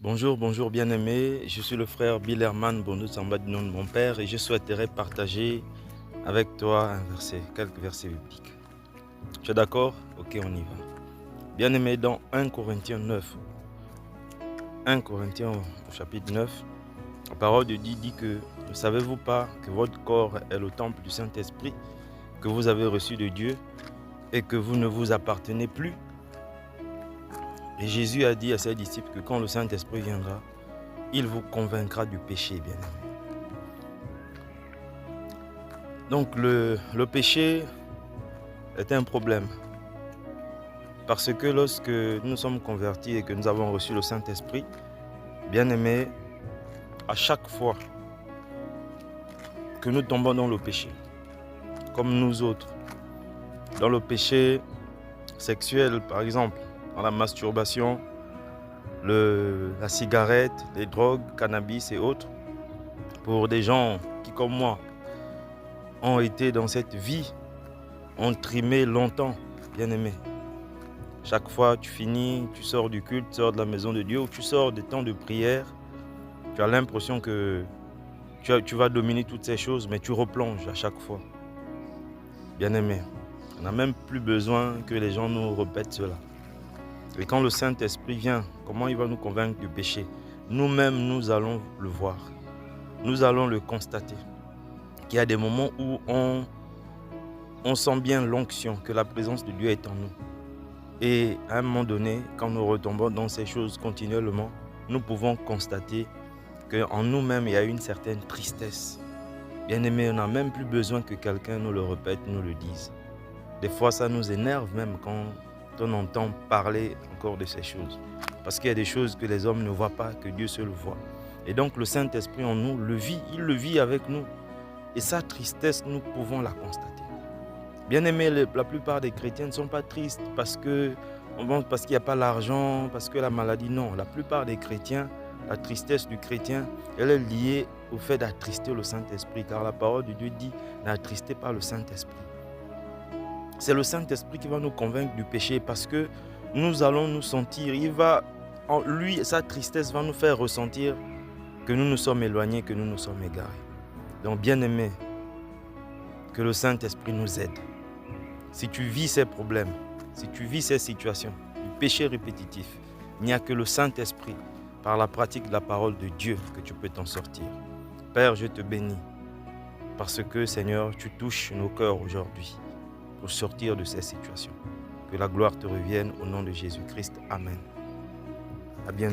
Bonjour, bonjour bien-aimé, je suis le frère Billerman Bondo Samba du nom de mon père et je souhaiterais partager avec toi quelques versets bibliques. Tu es d'accord? Ok, on y va. Bien-aimé, dans 1 Corinthiens 9, 1 Corinthiens au chapitre 9, la parole de Dieu dit que ne savez-vous pas que votre corps est le temple du Saint-Esprit que vous avez reçu de Dieu et que vous ne vous appartenez plus? Et Jésus a dit à ses disciples que quand le Saint-Esprit viendra, il vous convaincra du péché, bien-aimé. Donc le péché est un problème. Parce que lorsque nous sommes convertis et que nous avons reçu le Saint-Esprit, bien-aimé, à chaque fois que nous tombons dans le péché, comme nous autres, dans le péché sexuel par exemple, dans la masturbation, la cigarette, les drogues, cannabis et autres, pour des gens qui comme moi ont été dans cette vie, ont trimé longtemps, bien-aimé. Chaque fois tu finis, tu sors du culte, tu sors de la maison de Dieu ou tu sors des temps de prière, tu as l'impression que tu vas dominer toutes ces choses, mais tu replonges à chaque fois. Bien-aimé, on n'a même plus besoin que les gens nous répètent cela. Et quand le Saint-Esprit vient, comment il va nous convaincre du péché? Nous-mêmes, nous allons le voir. Nous allons le constater. Qu'il y a des moments où on sent bien l'onction, que la présence de Dieu est en nous. Et à un moment donné, quand nous retombons dans ces choses continuellement, nous pouvons constater qu'en nous-mêmes, il y a une certaine tristesse. Bien-aimé, on n'a même plus besoin que quelqu'un nous le répète, nous le dise. Des fois, ça nous énerve même quand on entend parler encore de ces choses. Parce qu'il y a des choses que les hommes ne voient pas, que Dieu seul voit. Et donc, le Saint-Esprit en nous le vit, il le vit avec nous. Et sa tristesse, nous pouvons la constater. Bien-aimé, la plupart des chrétiens ne sont pas tristes parce qu'il n'y a pas l'argent, parce que la maladie. Non, la plupart des chrétiens, la tristesse du chrétien, elle est liée au fait d'attrister le Saint-Esprit. Car la parole de Dieu dit, n'attristez pas le Saint-Esprit. C'est le Saint-Esprit qui va nous convaincre du péché parce que nous allons nous sentir, sa tristesse va nous faire ressentir que nous nous sommes éloignés, que nous nous sommes égarés. Donc bien-aimé, que le Saint-Esprit nous aide. Si tu vis ces problèmes, si tu vis ces situations, du péché répétitif, il n'y a que le Saint-Esprit, par la pratique de la parole de Dieu, que tu peux t'en sortir. Père, je te bénis, parce que Seigneur, tu touches nos cœurs aujourd'hui pour sortir de ces situations. Que la gloire te revienne au nom de Jésus-Christ. Amen. À bientôt.